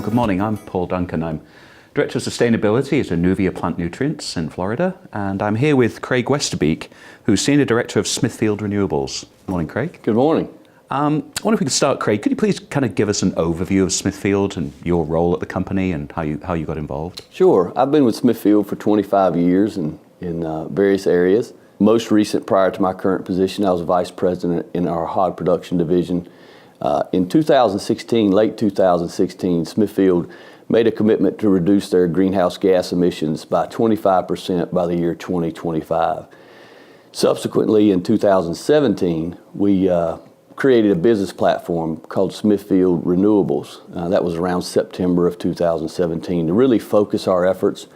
good morning. I'm Paul Duncan. I'm Director of Sustainability at Anuvia Plant Nutrients in Florida, and I'm here with Kraig Westerbeek, who's Senior Director of Smithfield Renewables. Morning, Kraig. Good morning. I wonder if we could start, Kraig. Could you please kind of give us an overview of Smithfield and your role at the company and how you got involved? Sure. I've been with Smithfield for 25 years in various areas. Most recent, prior to my current position, I was Vice President in our hog production division. In 2016, late 2016, Smithfield made a commitment to reduce their greenhouse gas emissions by 25% by the year 2025. Subsequently, in 2017, we created a business platform called Smithfield Renewables. That was around September of 2017 to really focus our efforts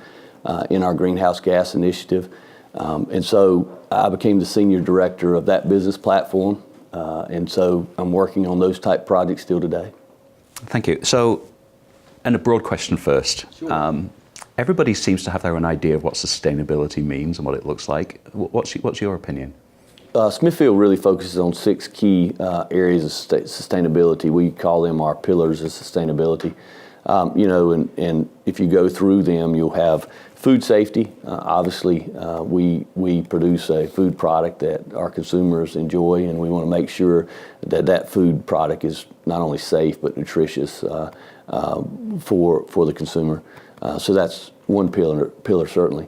in our greenhouse gas initiative. And so I became the Senior Director of that business platform. And so I'm working on those type projects still today. Thank you. So, and a broad question first. Sure. Everybody seems to have their own idea of what sustainability means and what it looks like. What's your opinion? Smithfield really focuses on 6 key areas of sustainability. We call them our pillars of sustainability. And if you go through them, you'll have food safety. Obviously, we produce a food product that our consumers enjoy, and we want to make sure that that food product is not only safe but nutritious for the consumer. So that's one pillar certainly.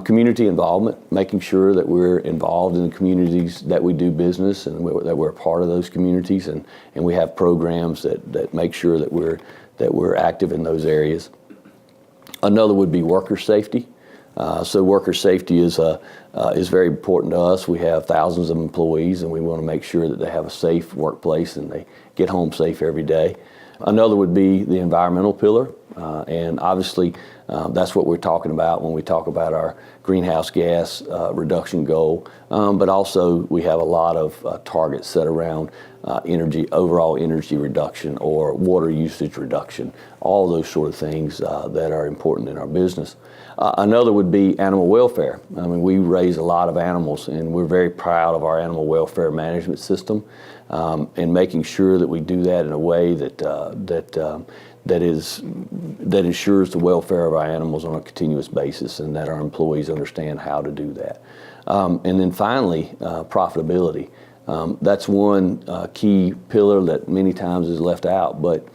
Community involvement, making sure that we're involved in the communities that we do business and that we're a part of those communities, and we have programs that make sure that we're active in those areas. Another would be worker safety. So worker safety is very important to us. We have thousands of employees, and we want to make sure that they have a safe workplace and they get home safe every day. Another would be the environmental pillar, and obviously that's what we're talking about when we talk about our greenhouse gas reduction goal. But also we have a lot of targets set around overall energy reduction or water usage reduction, all those sort of things that are important in our business. Another would be animal welfare. I mean, we raise a lot of animals, and we're very proud of our animal welfare management system, and making sure that we do that in a way that ensures the welfare of our animals on a continuous basis, and that our employees understand how to do that. And then finally, profitability. That's one key pillar that many times is left out, but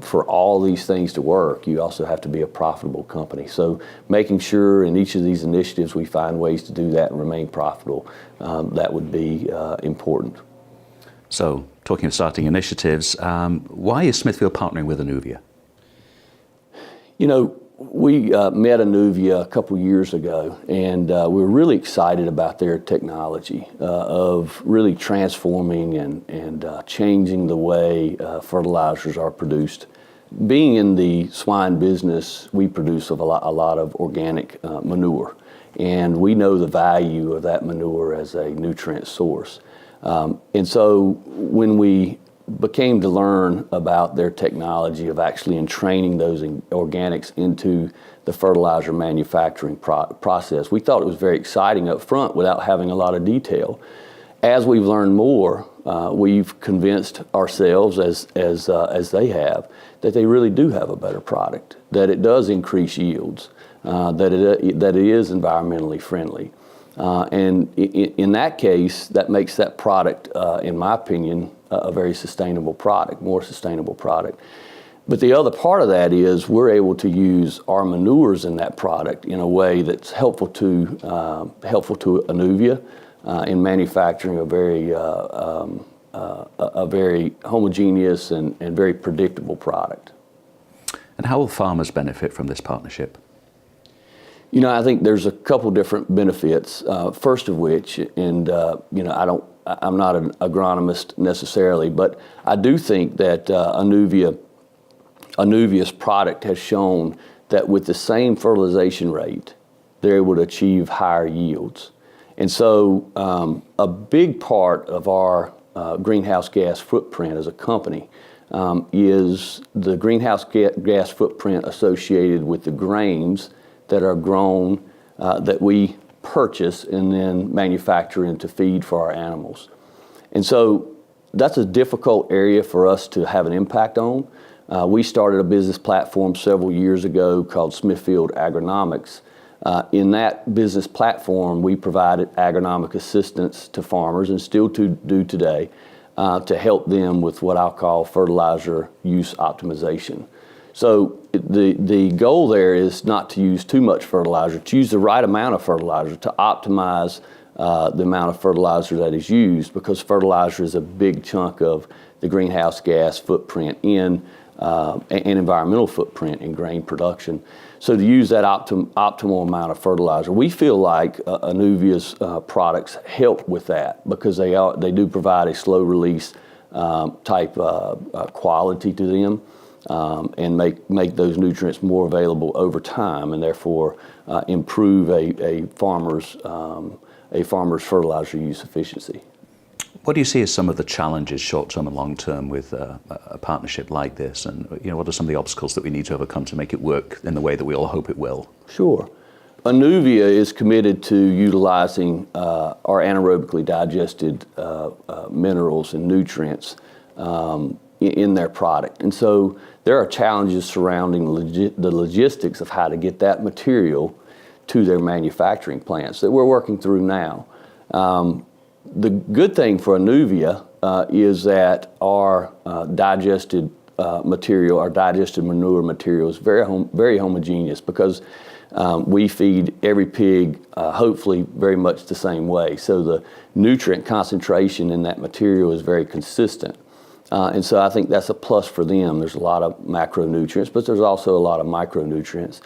for all these things to work, you also have to be a profitable company. So making sure in each of these initiatives we find ways to do that and remain profitable, that would be important. So, talking of starting initiatives, why is Smithfield partnering with Anuvia? You know, we met Anuvia a couple years ago, and we were really excited about their technology of really transforming and changing the way fertilizers are produced. Being in the swine business, we produce a lot of organic manure, and we know the value of that manure as a nutrient source. And so when we became to learn about their technology of actually entraining those organics into the fertilizer manufacturing process, we thought it was very exciting up front without having a lot of detail. As we've learned more, we've convinced ourselves, as they have, that they really do have a better product, that it does increase yields, that it is environmentally friendly. And in that case, that makes that product, in my opinion, a very sustainable product, more sustainable product. But the other part of that is we're able to use our manures in that product in a way that's helpful to Anuvia in manufacturing a very homogeneous and very predictable product. And how will farmers benefit from this partnership? You know, I think there's a couple different benefits. First of which, and I'm not an agronomist necessarily, but I do think that Anuvia's product has shown that with the same fertilization rate, they're able to achieve higher yields. And so a big part of our greenhouse gas footprint as a company is the greenhouse gas footprint associated with the grains that are grown, that we purchase and then manufacture into feed for our animals. And so that's a difficult area for us to have an impact on, We started a business platform several years ago called Smithfield Agronomics. In that business platform, we provided agronomic assistance to farmers, and still do today, to help them with what I'll call fertilizer use optimization. So the goal there is not to use too much fertilizer, to use the right amount of fertilizer, to optimize the amount of fertilizer that is used, because fertilizer is a big chunk of the greenhouse gas footprint and environmental footprint in grain production. So to use that optimal amount of fertilizer, we feel like Anuvia's products help with that, because they do provide a slow release type quality to them, and make those nutrients more available over time, and therefore improve a farmer's fertilizer use efficiency. What do you see as some of the challenges, short-term and long-term, with a partnership like this? And what are some of the obstacles that we need to overcome to make it work in the way that we all hope it will? Sure. Anuvia is committed to utilizing our anaerobically digested minerals and nutrients in their product. And so there are challenges surrounding the logistics of how to get that material to their manufacturing plants that we're working through now. The good thing for Anuvia is that our digested material, our digested manure material, is very homogeneous, because we feed every pig hopefully very much the same way. So the nutrient concentration in that material is very consistent. And so I think that's a plus for them. There's a lot of macronutrients, but there's also a lot of micronutrients.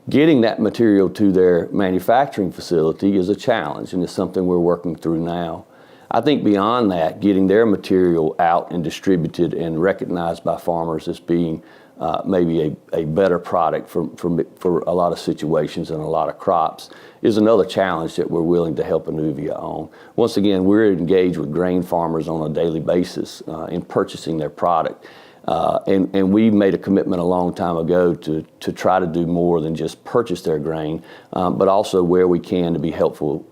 Getting that material to their manufacturing facility is a challenge, and it's something we're working through now. I think beyond that, getting their material out and distributed and recognized by farmers as being maybe a better product for a lot of situations and a lot of crops is another challenge that we're willing to help Anuvia on. Once again, we're engaged with grain farmers on a daily basis in purchasing their product. And we made a commitment a long time ago to try to do more than just purchase their grain, but also where we can to be helpful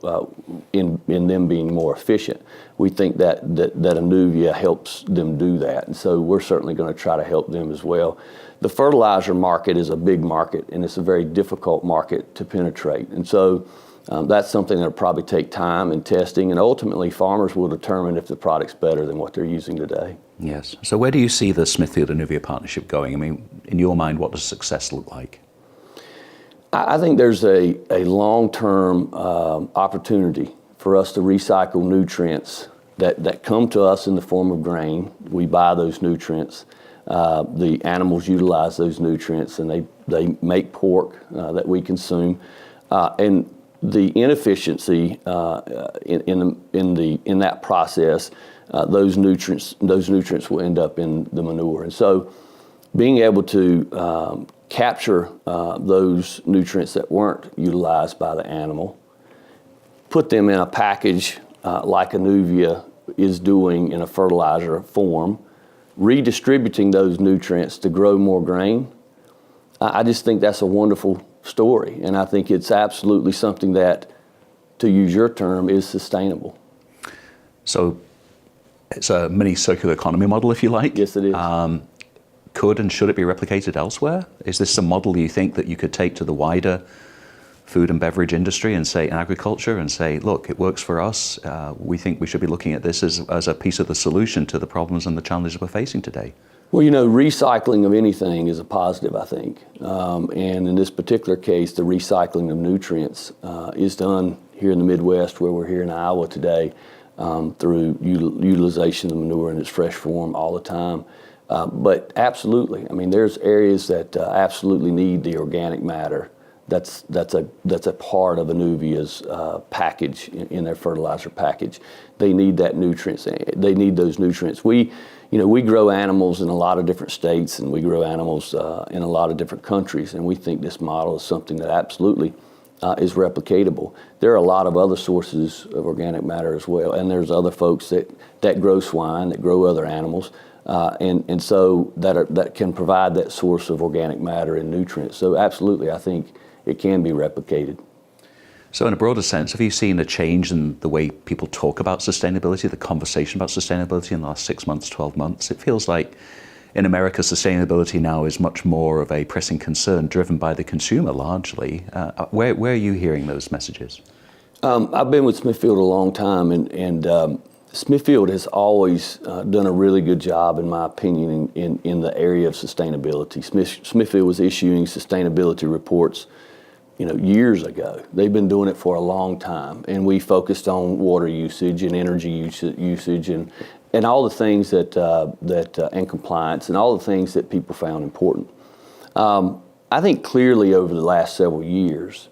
in them being more efficient. We think that Anuvia helps them do that, and so we're certainly going to try to help them as well. The fertilizer market is a big market, and it's a very difficult market to penetrate, and so that's something that'll probably take time and testing, and ultimately farmers will determine if the product's better than what they're using today. Yes. So where do you see the Smithfield Anuvia partnership going? I mean, in your mind, what does success look like? I think there's a long-term opportunity for us to recycle nutrients that come to us in the form of grain. We buy those nutrients. The animals utilize those nutrients, and they make pork that we consume. And the inefficiency in that process, those nutrients will end up in the manure. And so being able to capture those nutrients that weren't utilized by the animal, put them in a package like Anuvia is doing in a fertilizer form, redistributing those nutrients to grow more grain, I just think that's a wonderful story. And I think it's absolutely something that, to use your term, is sustainable. So it's a mini circular economy model, if you like. Yes, it is. Could and should it be replicated elsewhere? Is this a model you think that you could take to the wider food and beverage industry and say, in agriculture, and say, look, it works for us. We think we should be looking at this as a piece of the solution to the problems and the challenges we're facing today? Well, recycling of anything is a positive, I think. And in this particular case, the recycling of nutrients is done here in the Midwest, where we're here in Iowa today, through utilization of manure in its fresh form all the time. But absolutely, there's areas that absolutely need the organic matter. That's a part of Anuvia's package in their fertilizer package. They need that nutrients. They need those nutrients. We grow animals in a lot of different states, and we grow animals in a lot of different countries, and we think this model is something that absolutely is replicatable. There are a lot of other sources of organic matter as well, and there's other folks that grow swine, that grow other animals, and so that can provide that source of organic matter and nutrients. So absolutely, I think it can be replicated. So in a broader sense, have you seen a change in the way people talk about sustainability, the conversation about sustainability in the last 6 months, 12 months? It feels like in America, sustainability now is much more of a pressing concern driven by the consumer largely. Where are you hearing those messages? I've been with Smithfield a long time, and Smithfield has always done a really good job, in my opinion, in the area of sustainability. Smithfield was issuing sustainability reports, years ago. They've been doing it for a long time, and we focused on water usage and energy usage and all the things and compliance and all the things that people found important. I think clearly over the last several years,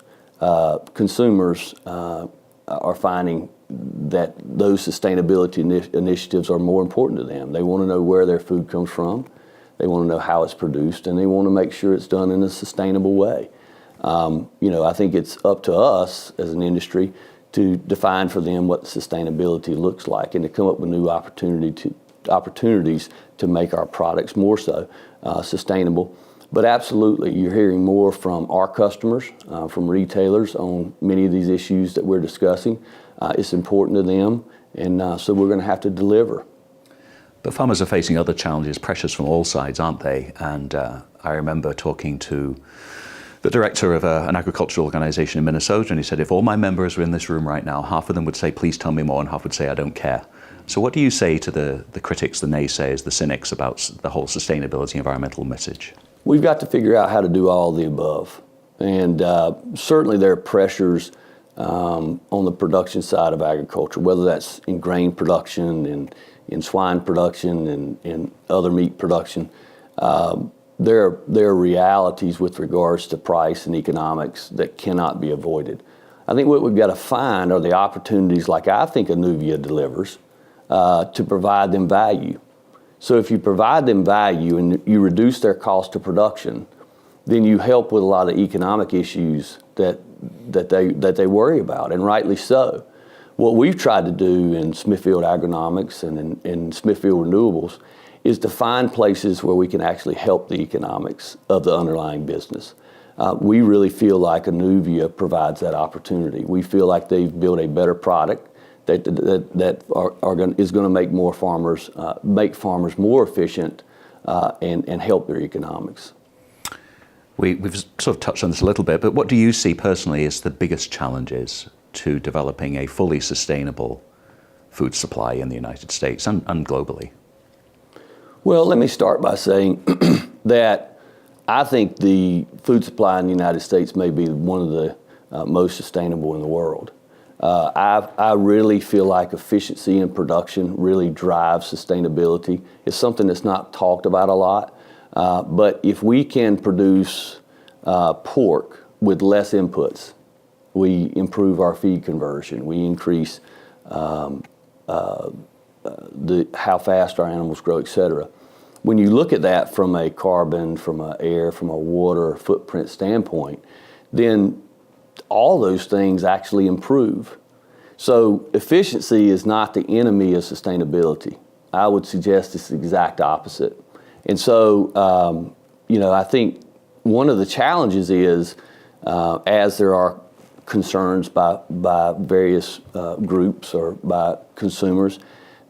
consumers are finding that those sustainability initiatives are more important to them. They want to know where their food comes from, they want to know how it's produced, and they want to make sure it's done in a sustainable way. I think it's up to us as an industry to define for them what sustainability looks like and to come up with new opportunities to make our products more so sustainable. But absolutely, you're hearing more from our customers, from retailers on many of these issues that we're discussing. It's important to them, and so we're going to have to deliver. But farmers are facing other challenges, pressures from all sides, aren't they? And I remember talking to the director of an agricultural organization in Minnesota, and he said, if all my members were in this room right now, half of them would say, please tell me more, and half would say, I don't care. So what do you say to the critics, the naysayers, the cynics about the whole sustainability environmental message? We've got to figure out how to do all the above. And certainly there are pressures on the production side of agriculture, whether that's in grain production, in swine production, and in other meat production. There are realities with regards to price and economics that cannot be avoided. I think what we've got to find are the opportunities, like I think Anuvia delivers, to provide them value. So if you provide them value and you reduce their cost of production, then you help with a lot of economic issues that they worry about, and rightly so. What we've tried to do in Smithfield Agronomics and in Smithfield Renewables is to find places where we can actually help the economics of the underlying business. We really feel like Anuvia provides that opportunity. We feel like they've built a better product that is going to make farmers more efficient and help their economics. We've sort of touched on this a little bit, but what do you see personally as the biggest challenges to developing a fully sustainable food supply in the United States and globally? Well, let me start by saying that I think the food supply in the United States may be one of the most sustainable in the world. I really feel like efficiency in production really drives sustainability. It's something that's not talked about a lot, but if we can produce pork with less inputs, we improve our feed conversion, we increase how fast our animals grow, et cetera. When you look at that from a carbon, from an air, from a water footprint standpoint, then all those things actually improve. So efficiency is not the enemy of sustainability. I would suggest it's the exact opposite. And so, I think one of the challenges is, as there are concerns by various groups or by consumers,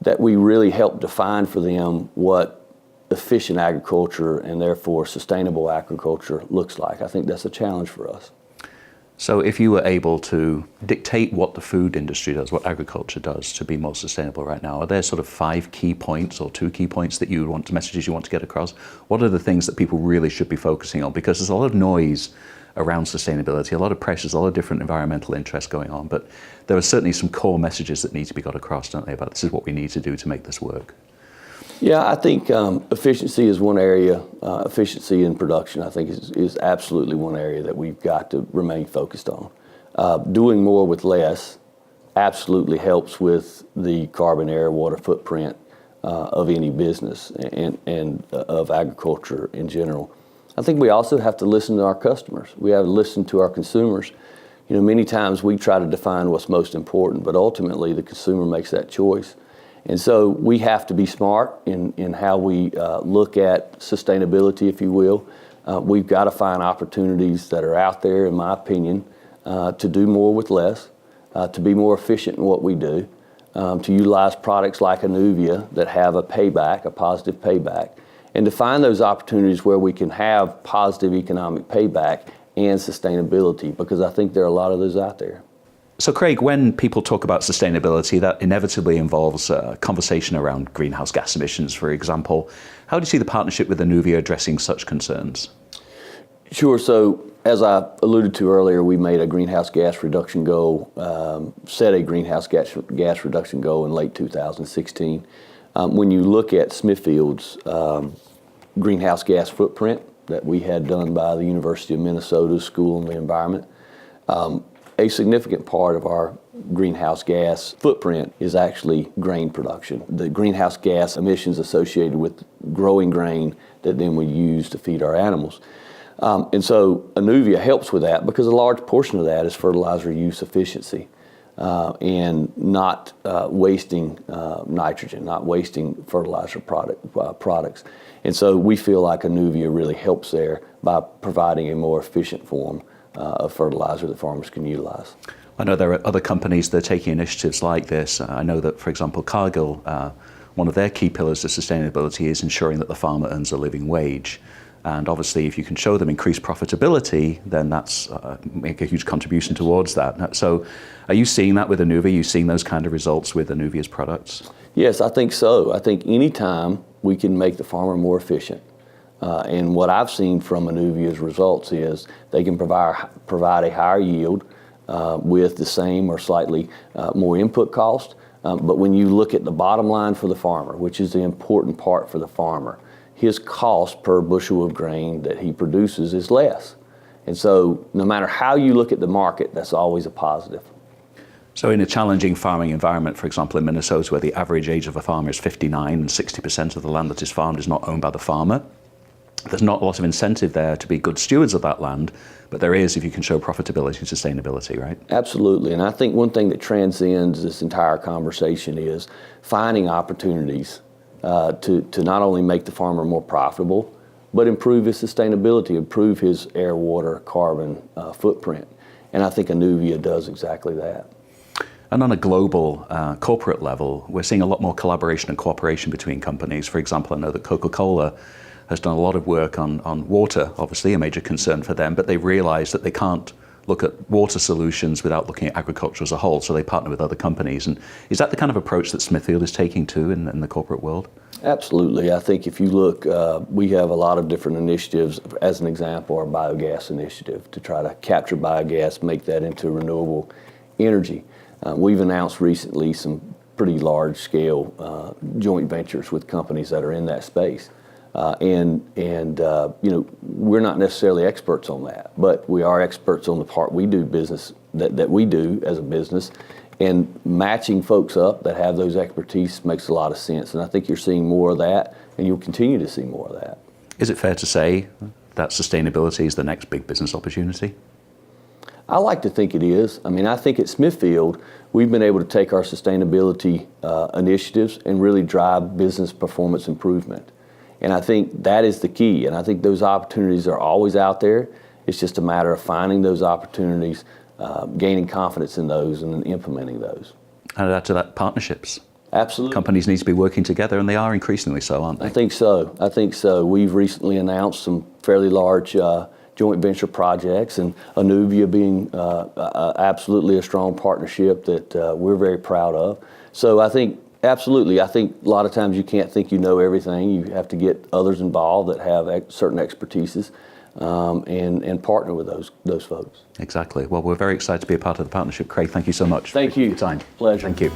that we really help define for them what efficient agriculture and therefore sustainable agriculture looks like. I think that's a challenge for us. So if you were able to dictate what the food industry does, what agriculture does to be more sustainable right now, are there sort of 5 key points or 2 key points that messages you want to get across? What are the things that people really should be focusing on? Because there's a lot of noise around sustainability, a lot of pressures, a lot of different environmental interests going on, but there are certainly some core messages that need to be got across, don't they, about this is what we need to do to make this work? Yeah, I think efficiency is one area. Efficiency in production, I think, is absolutely one area that we've got to remain focused on. Doing more with less absolutely helps with the carbon, air, water footprint of any business and of agriculture in general. I think we also have to listen to our customers. We have to listen to our consumers. Many times we try to define what's most important, but ultimately the consumer makes that choice. And so we have to be smart in how we look at sustainability, if you will. We've got to find opportunities that are out there, in my opinion, to do more with less, to be more efficient in what we do, to utilize products like Anuvia that have a payback, a positive payback, and to find those opportunities where we can have positive economic payback and sustainability, because I think there are a lot of those out there. So Kraig, when people talk about sustainability, that inevitably involves a conversation around greenhouse gas emissions, for example. How do you see the partnership with Anuvia addressing such concerns? Sure. So as I alluded to earlier, we made a greenhouse gas reduction goal, set a greenhouse gas reduction goal in late 2016. When you look at Smithfield's greenhouse gas footprint that we had done by the University of Minnesota School of the Environment, a significant part of our greenhouse gas footprint is actually grain production. The greenhouse gas emissions associated with growing grain that then we use to feed our animals. And so Anuvia helps with that because a large portion of that is fertilizer use efficiency and not wasting nitrogen, not wasting fertilizer products. And so we feel like Anuvia really helps there by providing a more efficient form of fertilizer that farmers can utilize. I know there are other companies that are taking initiatives like this. I know that, for example, Cargill, one of their key pillars of sustainability is ensuring that the farmer earns a living wage. And obviously, if you can show them increased profitability, then that's make a huge contribution towards that. So are you seeing that with Anuvia? Are you seeing those kind of results with Anuvia's products? Yes, I think so. I think anytime we can make the farmer more efficient, and what I've seen from Anuvia's results is they can provide a higher yield with the same or slightly more input cost. But when you look at the bottom line for the farmer, which is the important part for the farmer, his cost per bushel of grain that he produces is less. And so no matter how you look at the market, that's always a positive. So in a challenging farming environment, for example, in Minnesota, where the average age of a farmer is 59 and 60% of the land that is farmed is not owned by the farmer, there's not a lot of incentive there to be good stewards of that land, but there is if you can show profitability and sustainability, right? Absolutely. And I think one thing that transcends this entire conversation is finding opportunities to not only make the farmer more profitable, but improve his sustainability, improve his air, water, carbon footprint. And I think Anuvia does exactly that. And on a global corporate level, we're seeing a lot more collaboration and cooperation between companies. For example, I know that Coca-Cola has done a lot of work on water, obviously a major concern for them, but they realize that they can't look at water solutions without looking at agriculture as a whole, so they partner with other companies. And is that the kind of approach that Smithfield is taking too in the corporate world? Absolutely. I think if you look, we have a lot of different initiatives. As an example, our biogas initiative to try to capture biogas, make that into renewable energy. We've announced recently some pretty large-scale joint ventures with companies that are in that space. You know, we're not necessarily experts on that, but we are experts on the part we do business, that we do as a business, and matching folks up that have those expertise makes a lot of sense. And I think you're seeing more of that, and you'll continue to see more of that. Is it fair to say that sustainability is the next big business opportunity? I like to think it is. I mean, I think at Smithfield, we've been able to take our sustainability initiatives and really drive business performance improvement. And I think that is the key. And I think those opportunities are always out there. It's just a matter of finding those opportunities, gaining confidence in those, and then implementing those. And add to that, partnerships. Absolutely. Companies need to be working together, and they are increasingly so, aren't they? I think so. I think so. We've recently announced some fairly large joint venture projects, and Anuvia being absolutely a strong partnership that we're very proud of. So I think, absolutely, I think a lot of times you can't think you know everything. You have to get others involved that have certain expertises and partner with those folks. Exactly. Well, we're very excited to be a part of the partnership. Kraig, thank you so much. Thank you. For your time. Pleasure. Thank you.